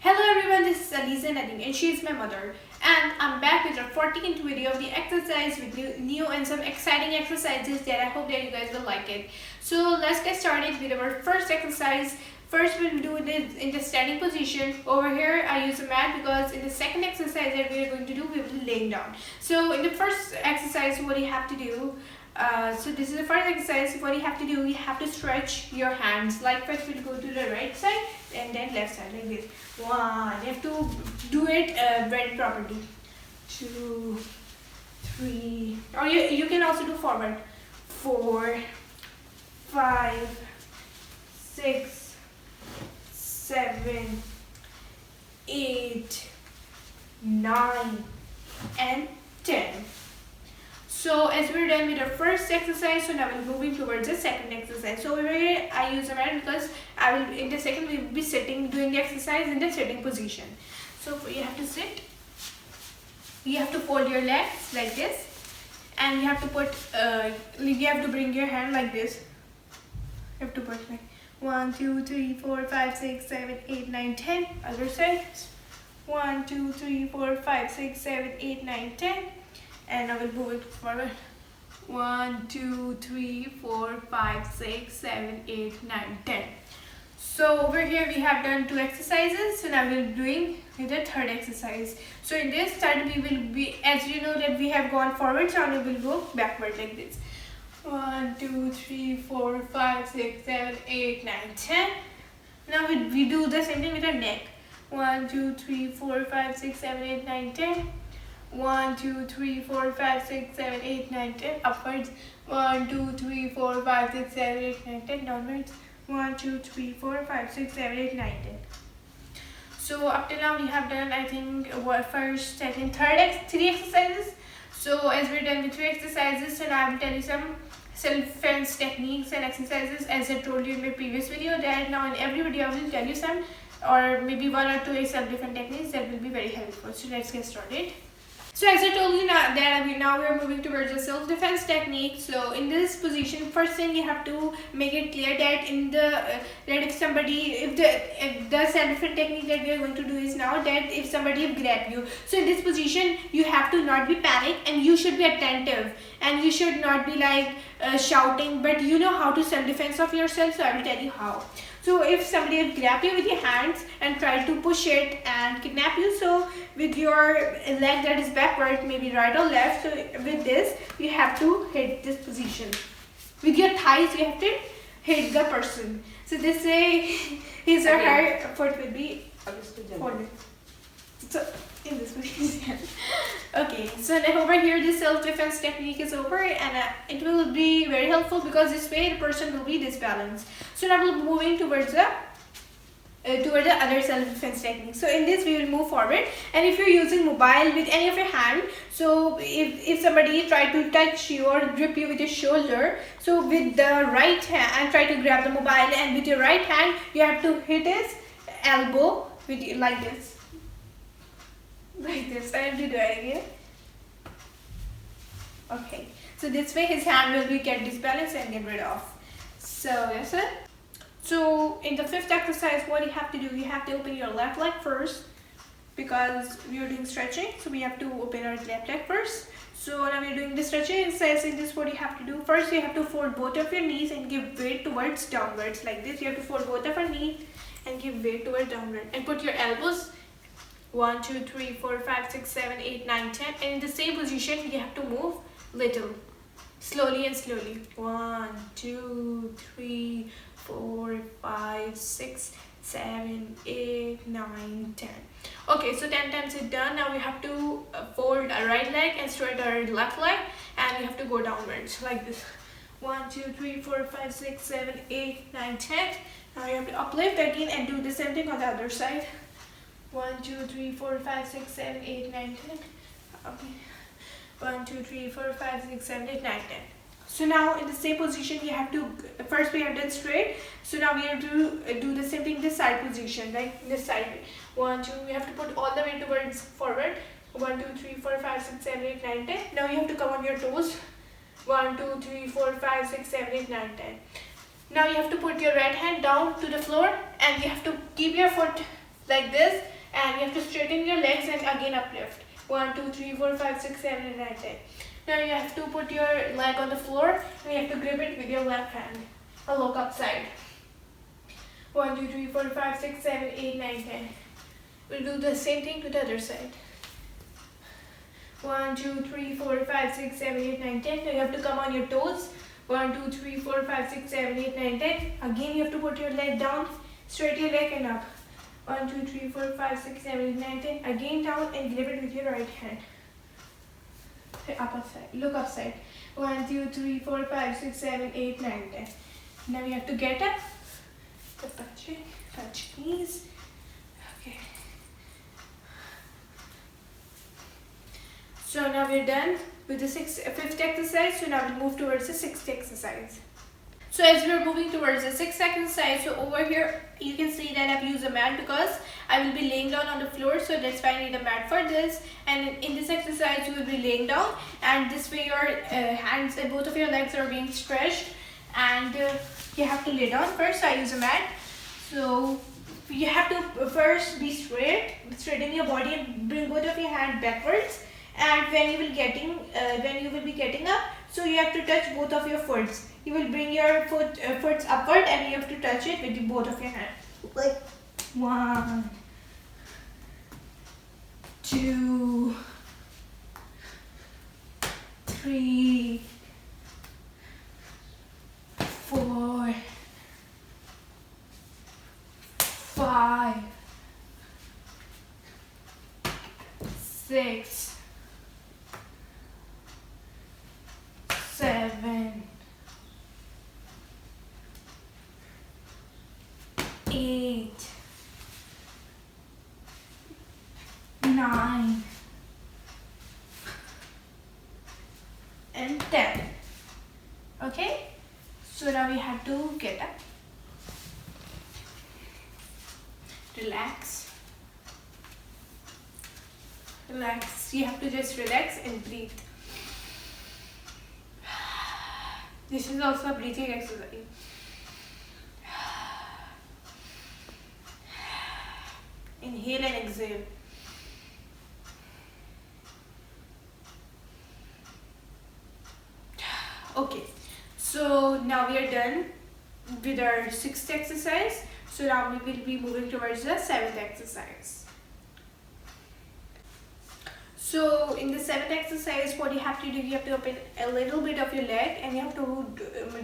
Hello everyone, this is Aleeza Nadeem and she is my mother, and I'm back with our 14th video of the exercise with new and some exciting exercises that I hope that you guys will like it. So let's get started with our first exercise. First we'll do this in the standing position. Over here I use a mat because in the second exercise that we are going to do, we will be laying down. So in the first exercise, what you have to do, so this is the first exercise. What you have to do, you have to stretch your hands. Like first we'll go to the right side and then left side like this. One, you have to do it very properly. 2, 3, or you can also do forward. 4, 5, 6, 7, 8, 9, and 10. So as we're done with our first exercise, so now we're moving towards the second exercise. So over here I use a mat because I will in the second we will be sitting, doing the exercise in the sitting position. So you have to sit. You have to fold your legs like this, and you have to put you have to bring your hand like this. You have to put like 1, 2, 3, 4, 5, 6, 7, 8, 9, 10. Other side. 1, 2, 3, 4, 5, 6, 7, 8, 9, 10. And I will move it forward. 1, 2, 3, 4, 5, 6, 7, 8, 9, 10. So over here we have done 2 exercises. So now we're doing the third exercise. So in this third we will be, as you know that we have gone forward, so now we will go backward like this. 1, 2, 3, 4, 5, 6, 7, 8, 9, 10. Now we do the same thing with our neck. 1, 2, 3, 4, 5, 6, 7, 8, 9, 10. 1, 2, 3, 4, 5, 6, 7, 8, 9, 10. Upwards. 1, 2, 3, 4, 5, 6, 7, 8, 9, 10. Downwards. 1, 2, 3, 4, 5, 6, 7, 8, 9, 10. So up till now we have done, I think, first, second, third, 3 exercises. So as we're done with 3 exercises, so now I will tell you some self-defense techniques and exercises. As I told you in my previous video, that now in every video I will tell you some, or maybe 1 or 2 self-defense techniques that will be very helpful. So let's get started. So as I told you now that we are moving towards a self-defense technique. So in this position, first thing you have to make it clear that in the that if the self-defense technique that we are going to do is now that if somebody grab you. So in this position you have to not be panic and you should be attentive and you should not be like shouting, but you know how to self-defense of yourself. So I will tell you how. So if somebody grab you with your hands and try to push it and kidnap you, so with your leg that is backward, maybe right or left, so with this you have to hit this position. With your thighs you have to hit the person. So this way his or her foot will be folded. So in this position. Okay, so now over here this self-defense technique is over, and it will be very helpful because this way the person will be disbalanced. So now we're moving towards the other self-defense technique. So in this we will move forward, and if you're using mobile with any of your hand, so if somebody try to touch you or grip you with your shoulder, so with the right hand and try to grab the mobile, and with your right hand you have to hit his elbow with like this. Like this. I have to do it again. Okay. So this way his hand will get disbalanced and get rid of. So that's it. So in the 5th exercise, what you have to do, you have to open your left leg first because we are doing stretching. So we have to open our left leg first. So now we're doing the stretching exercise. In this, what you have to do, first you have to fold both of your knees and give weight towards downwards like this. You have to fold both of your knees and give weight towards downward, and put your elbows 1, 2, 3, 4, 5, 6, 7, 8, 9, 10. And in the same position, you have to move little, slowly and slowly. 1, 2, 3, 4, 5, 6, 7, 8, 9, 10. Okay, so 10 times it's done. Now we have to fold our right leg and straight our left leg, and we have to go downwards like this. 1, 2, 3, 4, 5, 6, 7, 8, 9, 10. Now you have to uplift again and do the same thing on the other side. 1, 2, 3, 4, 5, 6, 7, 8, 9, 10. Okay. 1, 2, 3, 4, 5, 6, 7, 8, 9, 10. So now in the same position you have to, first we have done straight. So now we have to do the same thing this side position, like this side. 1, 2, we have to put all the way towards forward. 1, 2, 3, 4, 5, 6, 7, 8, 9, 10. Now you have to come on your toes. 1, 2, 3, 4, 5, 6, 7, 8, 9, 10. Now you have to put your right hand down to the floor and you have to keep your foot like this, and you have to straighten your legs and again uplift. 1, 2, 3, 4, 5, 6, 7, 8, 9, 10. Now you have to put your leg on the floor and you have to grip it with your left hand and look upside. 1, 2, 3, 4, 5, 6, 7, 8, 9, 10. We'll do the same thing to the other side. 1, 2, 3, 4, 5, 6, 7, 8, 9, 10. Now you have to come on your toes. 1, 2, 3, 4, 5, 6, 7, 8, 9, 10. Again you have to put your leg down, straight your leg and up. 1, 2, 3, 4, 5, 6, 7, 8, 9, 10. Again down and grip it with your right hand. Up upside. Look upside. 1, 2, 3, 4, 5, 6, 7, 8, 9, 10. Now you have to get up. Touch knees. Okay. So now we're done with the fifth exercise. So now we'll move towards the sixth exercise. So as we're moving towards the sixth exercise, so over here you can see that I've used a mat because I will be laying down on the floor, so that's why I need a mat for this. And in this exercise you will be laying down, and this way your hands and both of your legs are being stretched, and you have to lay down first. So I use a mat. So you have to first be straighten your body and bring both of your hands backwards. And when you will be getting up, so you have to touch both of your foots. You will bring your foots upward and you have to touch it with both of your hands. Like 1, 2, 3, 4, 5, 6, 7, 8, 9, and 10. Okay, so now we have to get up, relax, you have to just relax and breathe. This is also a breathing exercise. Inhale and exhale. Okay, so now we are done with our sixth exercise. So now we will be moving towards the seventh exercise. So in the seventh exercise, what you have to do, you have to open a little bit of your leg and you have to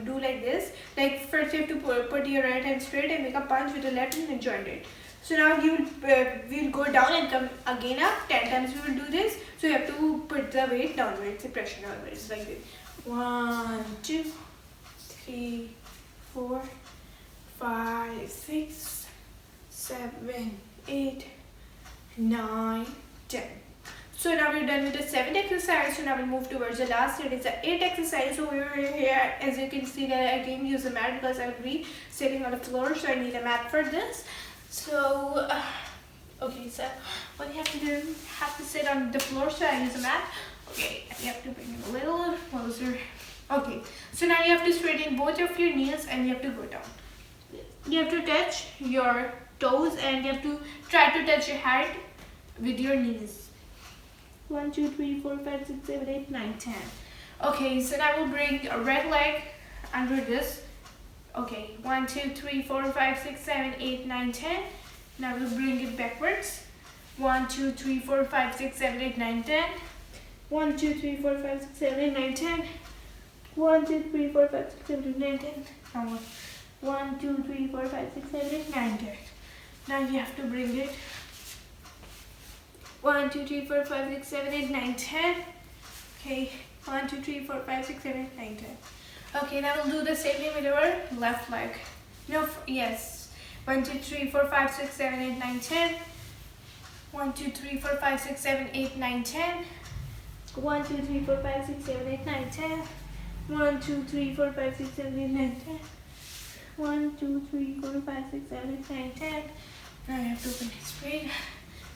do like this. Like first you have to put your right hand straight and make a punch with the left hand and join it. So now you will go down and come again up. 10 times we will do this. So you have to put the weight downwards, the pressure downwards like this. 1, 2, 3, 4, 5, 6, 7, 8, 9, 10. So now we're done with the seventh exercise. So now we'll move towards the last. It is the eighth exercise. So we're here, as you can see, that I again use a mat because I will be sitting on the floor. So I need a mat for this. So okay, so what you have to do, you have to sit on the floor. So I use a mat. Okay, you have to bring it a little closer. Okay, so now you have to straighten both of your knees and you have to go down. You have to touch your toes and you have to try to touch your head with your knees. 1, 2, 3, 4, 5, 6, 7, 8, 9, 10. Okay, so now we'll bring a right leg under this. Okay, 1, 2, 3, 4, 5, 6, 7, 8, 9, 10. Now we'll bring it backwards. 1, 2, 3, 4, 5, 6, 7, 8, 9, 10. 1, 2, 3, 4, 5, 6, 7, 8, 9, 10. 1, 2, 3, 4, 5, 6, 7, 8, 9, 10. Now 1, 2, 3, 4, 5, 6, 7, 8, 9, 10. Now you have to bring it. 1, 2, 3, 4, 5, 6, 7, 8, 9, 10. Okay, 1, 2, 3, 4, 5, 6, 7, 8, 9, 10. Okay, now we'll do the same thing with our left leg. No, yes. 1, 2, 3, 4, 5, 6, 7, 8, 9, 10. 1, 2, 3, 4, 5, 6, 7, 8, 9, 10. 1, 2, 3, 4, 5, 6, 7, 8, 9, 10. 1, 2, 3, 4, 5, 6, 7, 8, 9, 10. 1, 2, 3, 4, 5, 6, 7, 8, 9, 10. Now I have to open it straight.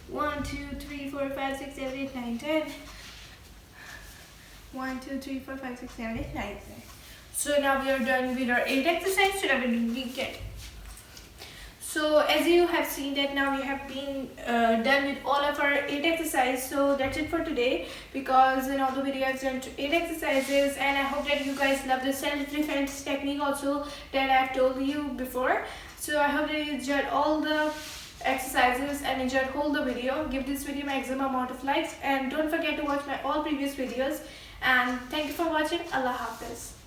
1, 2, 3, 4, 5, 6, 7, 8, 9, 10. 1, 2, 3, 4, 5, 6, 7, 8, 9, 10. So now we are done with our 8 exercise. So now we get. So as you have seen that now we have been done with all of our 8 exercises. So that's it for today, because in all the video I've done 8 exercises, and I hope that you guys love the self-defense technique also that I've told you before. So I hope that you enjoyed all the exercises and enjoyed whole the video. Give this video maximum amount of likes, and don't forget to watch my all previous videos. And thank you for watching. Allah Hafiz.